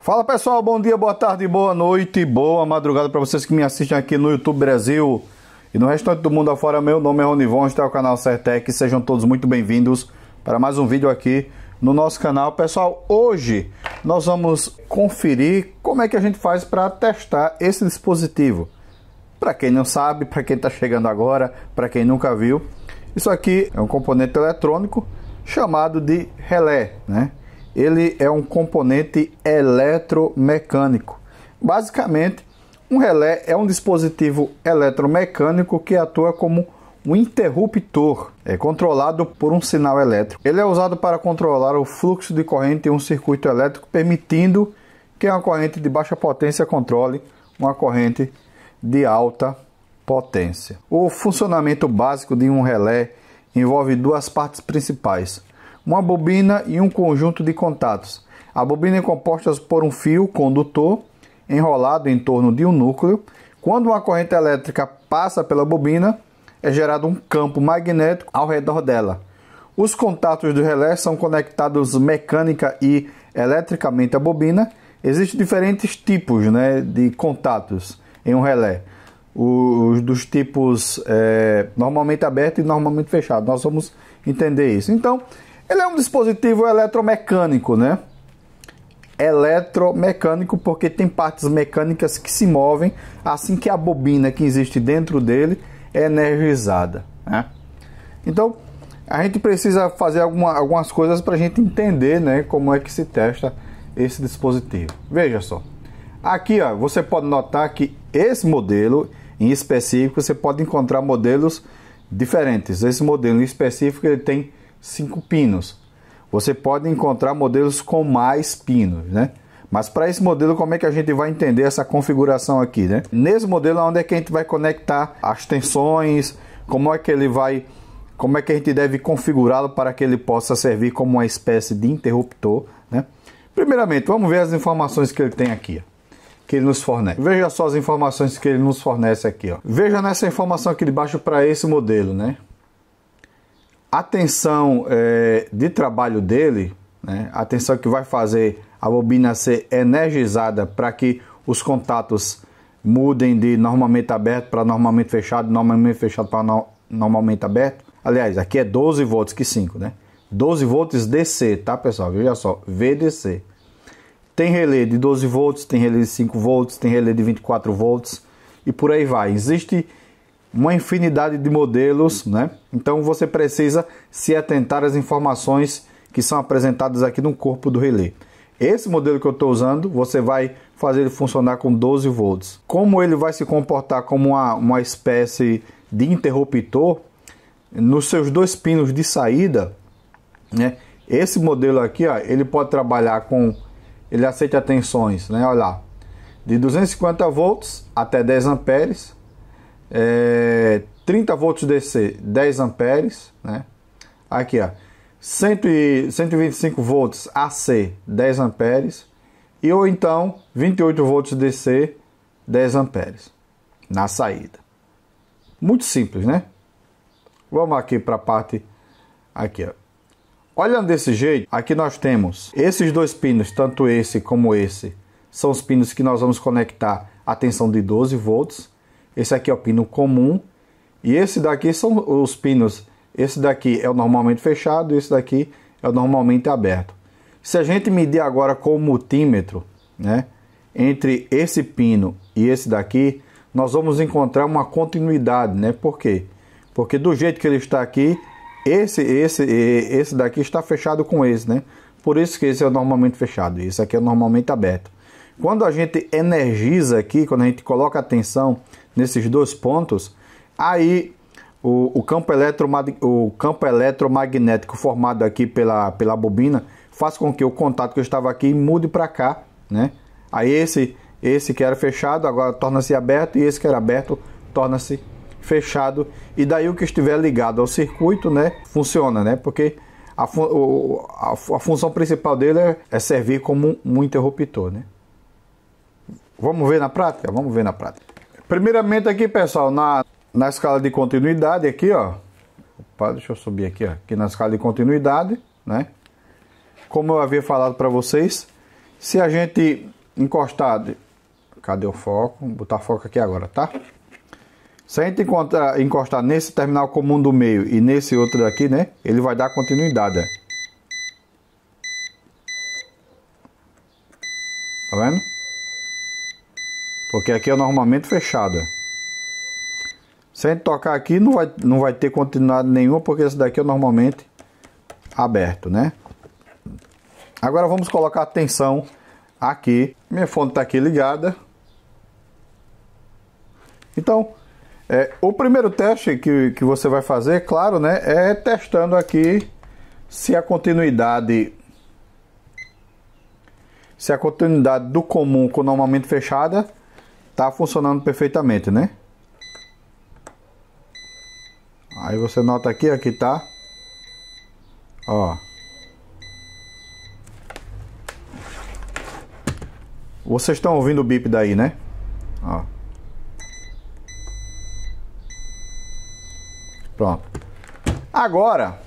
Fala pessoal, bom dia, boa tarde, boa noite, boa madrugada para vocês que me assistem aqui no YouTube Brasil e no restante do mundo afora. Meu nome é Ronivon, este é o canal Certec, sejam todos muito bem-vindos para mais um vídeo aqui no nosso canal. Pessoal, hoje nós vamos conferir como é que a gente faz para testar esse dispositivo. Para quem não sabe, para quem está chegando agora, para quem nunca viu, isso aqui é um componente eletrônico chamado de relé, né? Ele é um componente eletromecânico. Basicamente, um relé é um dispositivo eletromecânico que atua como um interruptor, controlado por um sinal elétrico. Ele é usado para controlar o fluxo de corrente em um circuito elétrico, permitindo que uma corrente de baixa potência controle uma corrente de alta potência. O funcionamento básico de um relé envolve duas partes principais: uma bobina e um conjunto de contatos. A bobina é composta por um fio condutor enrolado em torno de um núcleo. Quando uma corrente elétrica passa pela bobina, é gerado um campo magnético ao redor dela. Os contatos do relé são conectados mecânica e eletricamente à bobina. Existem diferentes tipos, de contatos em um relé. Os dos tipos normalmente aberto e normalmente fechado. Nós vamos entender isso. Então, ele é um dispositivo eletromecânico, Eletromecânico porque tem partes mecânicas que se movem assim que a bobina que existe dentro dele é energizada, Então, a gente precisa fazer algumas coisas para a gente entender, como é que se testa esse dispositivo. Veja só. Aqui, você pode notar que esse modelo em específico, você pode encontrar modelos diferentes. Esse modelo em específico, ele tem 5 pinos. Você pode encontrar modelos com mais pinos, Mas para esse modelo, como é que a gente vai entender essa configuração aqui, Nesse modelo, onde é que a gente vai conectar as tensões, como é que a gente deve configurá-lo para que ele possa servir como uma espécie de interruptor, Primeiramente, vamos ver as informações que ele tem aqui, que ele nos fornece. Veja só as informações que ele nos fornece aqui, Veja nessa informação aqui de baixo para esse modelo, A tensão de trabalho dele, a tensão que vai fazer a bobina ser energizada para que os contatos mudem de normalmente aberto para normalmente fechado para normalmente aberto. Aliás, aqui é 12 volts que 5, 12 volts DC, tá pessoal? Veja só, VDC. Tem relé de 12 volts, tem relé de 5 volts, tem relé de 24 volts e por aí vai. Existe uma infinidade de modelos, Então você precisa se atentar às informações que são apresentadas aqui no corpo do relé. Esse modelo que eu estou usando, você vai fazer ele funcionar com 12 volts. Como ele vai se comportar como uma espécie de interruptor, nos seus 2 pinos de saída, Esse modelo aqui, ele pode trabalhar com, ele aceita tensões, olha lá, de 250 volts até 10 amperes, 30 volts DC, 10 amperes, Aqui, 125 volts AC, 10 amperes, ou então 28 volts DC, 10 amperes na saída. Muito simples, Vamos aqui para a parte aqui, Olhando desse jeito, aqui nós temos esses 2 pinos, tanto esse como esse, são os pinos que nós vamos conectar a tensão de 12 volts. Esse aqui é o pino comum e esse daqui são os pinos. Esse daqui é o normalmente fechado e esse daqui é o normalmente aberto. Se a gente medir agora com o multímetro, entre esse pino e esse daqui, nós vamos encontrar uma continuidade, Por quê? Porque do jeito que ele está aqui, esse daqui está fechado com esse, Por isso que esse é o normalmente fechado e esse aqui é o normalmente aberto. Quando a gente energiza aqui, quando a gente coloca a tensão nesses 2 pontos, aí o campo eletromagnético formado aqui pela bobina faz com que o contato que eu estava aqui mude para cá, Aí esse que era fechado agora torna-se aberto e esse que era aberto torna-se fechado, e daí o que estiver ligado ao circuito, funciona, Porque a função principal dele é servir como um interruptor, Vamos ver na prática? Vamos ver na prática. Primeiramente aqui, pessoal, na escala de continuidade aqui, Opa, deixa eu subir aqui, aqui na escala de continuidade, Como eu havia falado para vocês, se a gente encostar... Cadê o foco? Vou botar foco aqui agora, tá? Se a gente encostar nesse terminal comum do meio e nesse outro daqui, né? Ele vai dar continuidade, ó. Tá vendo? Porque aqui é normalmente fechado, ó. Se a gente tocar aqui, não vai ter continuidade nenhuma, porque esse daqui é normalmente aberto, né? Agora vamos colocar a tensão aqui. Minha fonte está aqui ligada. Então, o primeiro teste que você vai fazer, claro, né? É testando aqui se a continuidade do comum com normalmente fechada está funcionando perfeitamente, né? Aí você nota aqui tá. Ó. Vocês estão ouvindo o bip daí, né? Ó. Pronto. Agora,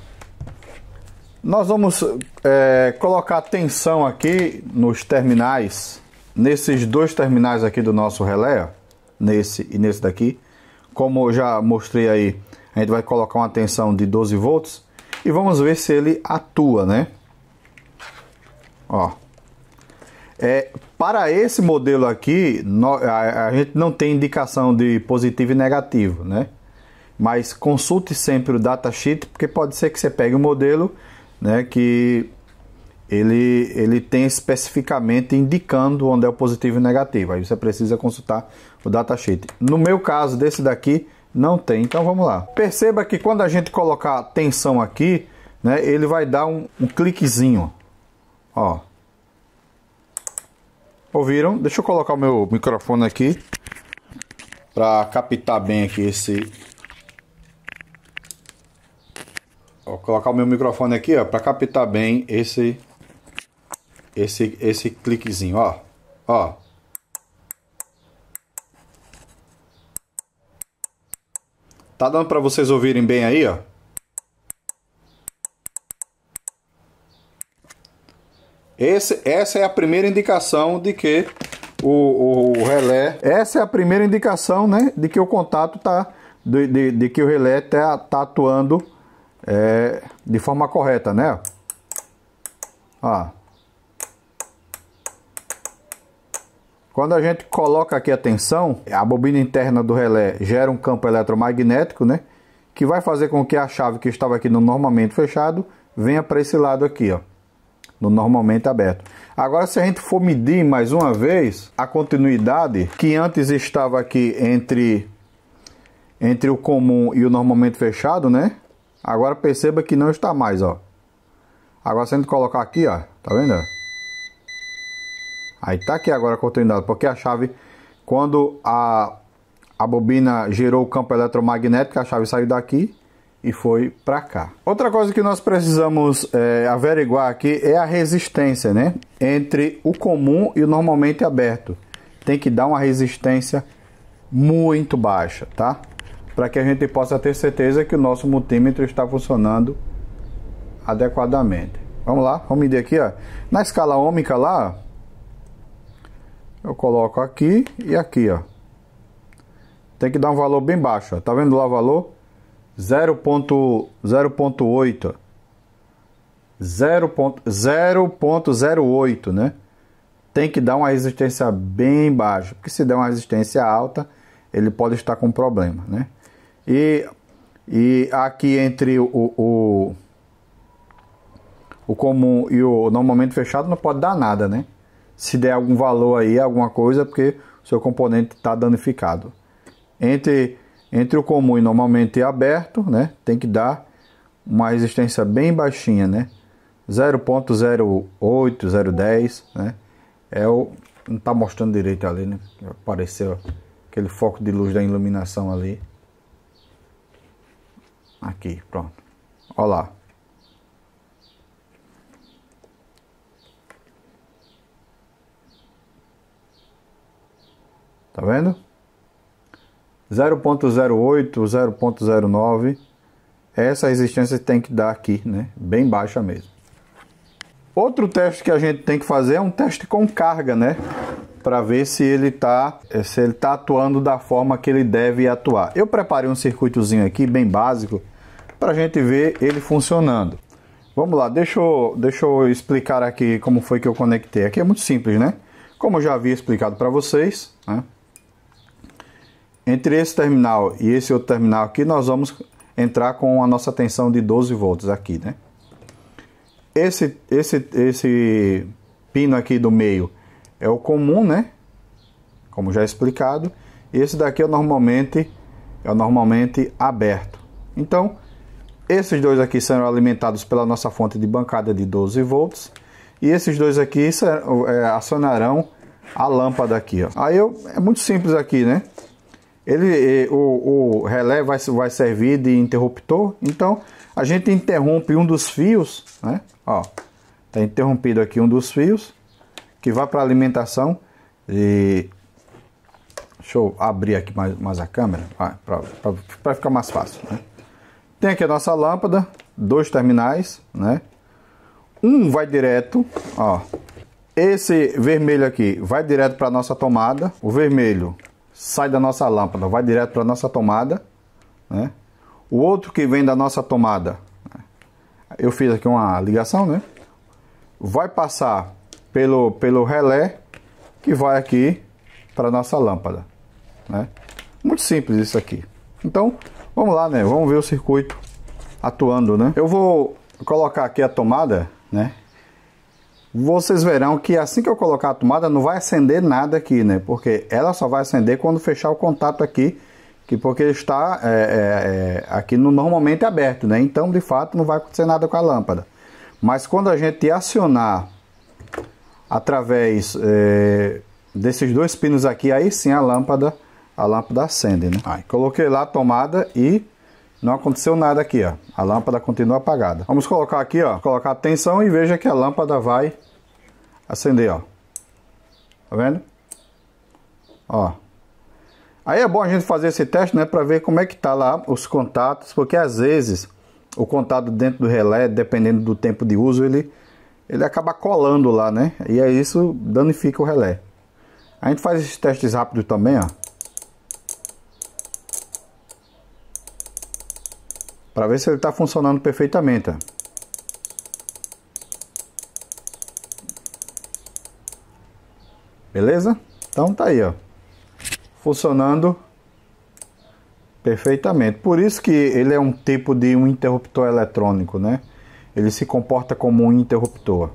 nós vamos colocar tensão aqui nos terminais, nesses dois terminais aqui do nosso relé, ó, nesse e nesse daqui. Como eu já mostrei aí, a gente vai colocar uma tensão de 12 volts e vamos ver se ele atua, né? Ó. Para esse modelo aqui, a gente não tem indicação de positivo e negativo, né? Mas consulte sempre o datasheet, porque pode ser que você pegue um modelo, né, que ele tem especificamente indicando onde é o positivo e negativo. Aí você precisa consultar o datasheet. No meu caso, desse daqui, não tem. Então vamos lá. Perceba que quando a gente colocar tensão aqui, né, ele vai dar um cliquezinho. Ó. Ouviram? Deixa eu colocar o meu microfone aqui para captar bem aqui esse... Vou colocar o meu microfone aqui, ó, para captar bem esse cliquezinho, ó. Ó. Tá dando para vocês ouvirem bem aí, ó? Essa é a primeira indicação de que o relé... Essa é a primeira indicação, né, de que o contato tá... De que o relé tá atuando de forma correta, né? Ó. Quando a gente coloca aqui a tensão, a bobina interna do relé gera um campo eletromagnético, né? Que vai fazer com que a chave que estava aqui no normalmente fechado venha para esse lado aqui, ó, no normalmente aberto. Agora, se a gente for medir mais uma vez a continuidade que antes estava aqui entre o comum e o normalmente fechado, né? Agora perceba que não está mais, ó. Agora se a gente colocar aqui, ó, tá vendo? Aí tá aqui agora a continuidade, porque a chave, quando a bobina gerou o campo eletromagnético, a chave saiu daqui e foi para cá. Outra coisa que nós precisamos averiguar aqui é a resistência, né? Entre o comum e o normalmente aberto. Tem que dar uma resistência muito baixa, tá? Para que a gente possa ter certeza que o nosso multímetro está funcionando adequadamente. Vamos lá, vamos medir aqui, ó. Na escala ômica lá, eu coloco aqui e aqui, ó. Tem que dar um valor bem baixo, ó. Tá vendo lá o valor? 0.08. 0.08, né? Tem que dar uma resistência bem baixa, porque se der uma resistência alta, ele pode estar com problema, né? E aqui entre o comum e o normalmente fechado não pode dar nada, né? Se der algum valor aí, alguma coisa, porque o seu componente está danificado. Entre o comum e normalmente aberto, né? Tem que dar uma resistência bem baixinha, né? 0.08, 0.10, né? Não está mostrando direito ali, né? Apareceu aquele foco de luz da iluminação ali. Aqui, pronto. Olha lá. Tá vendo? 0.08, 0.09. Essa resistência tem que dar aqui, né? Bem baixa mesmo. Outro teste que a gente tem que fazer é um teste com carga, né? para ver se ele tá atuando da forma que ele deve atuar. Eu preparei um circuitozinho aqui bem básico para a gente ver ele funcionando. Vamos lá, deixa eu explicar aqui como foi que eu conectei. Aqui é muito simples, né? Como eu já havia explicado para vocês, né? Entre esse terminal e esse outro terminal aqui, nós vamos entrar com a nossa tensão de 12 volts aqui, né? Esse pino aqui do meio é o comum, né? Como já explicado. Esse daqui é normalmente aberto. Então, esses dois aqui serão alimentados pela nossa fonte de bancada de 12 volts. E esses dois aqui acionarão a lâmpada aqui, ó. Aí é muito simples aqui, né? O relé vai servir de interruptor. Então, a gente interrompe um dos fios, né? Ó, tá interrompido aqui um dos fios que vai para a alimentação. E deixa eu abrir aqui mais a câmera para ficar mais fácil, né? Tem aqui a nossa lâmpada, dois terminais, né? Um vai direto, ó. Esse vermelho aqui vai direto para a nossa tomada. O vermelho sai da nossa lâmpada, vai direto para a nossa tomada, né? O outro que vem da nossa tomada, eu fiz aqui uma ligação, né? Vai passar pelo relé que vai aqui para a nossa lâmpada, né? Muito simples isso aqui. Então, vamos lá, né? Vamos ver o circuito atuando, né? Eu vou colocar aqui a tomada, né? Vocês verão que assim que eu colocar a tomada não vai acender nada aqui, né? Porque ela só vai acender quando fechar o contato aqui, porque está aqui no normalmente aberto, né? Então, de fato, não vai acontecer nada com a lâmpada. Mas quando a gente acionar através desses dois pinos aqui, aí sim a lâmpada acende, né? Aí, coloquei lá a tomada e não aconteceu nada aqui, ó. A lâmpada continua apagada. Vamos colocar aqui, ó, colocar a tensão e veja que a lâmpada vai acender, ó. Tá vendo? Ó. Aí é bom a gente fazer esse teste, né, para ver como é que tá lá os contatos, porque às vezes o contato dentro do relé, dependendo do tempo de uso, ele acaba colando lá, né? E aí isso danifica o relé. A gente faz esses testes rápidos também, ó, para ver se ele está funcionando perfeitamente, ó. Beleza? Então tá aí, ó, funcionando perfeitamente. Por isso que ele é um tipo de um interruptor eletrônico, né? Ele se comporta como um interruptor.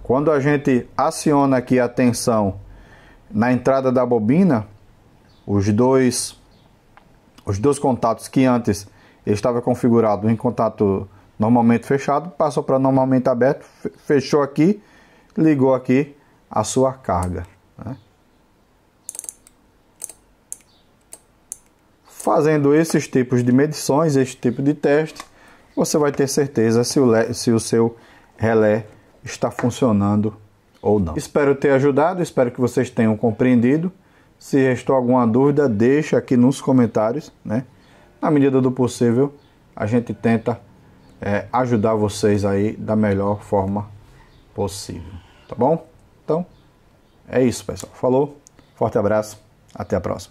Quando a gente aciona aqui a tensão na entrada da bobina, os dois contatos que antes estava configurado em contato normalmente fechado, passou para normalmente aberto, fechou aqui, ligou aqui a sua carga, né? Fazendo esses tipos de medições, esse tipo de teste, você vai ter certeza se o seu relé está funcionando ou não. Espero ter ajudado, espero que vocês tenham compreendido. Se restou alguma dúvida, deixa aqui nos comentários, né? Na medida do possível, a gente tenta ajudar vocês aí da melhor forma possível, tá bom? Então, é isso, pessoal. Falou, forte abraço, até a próxima.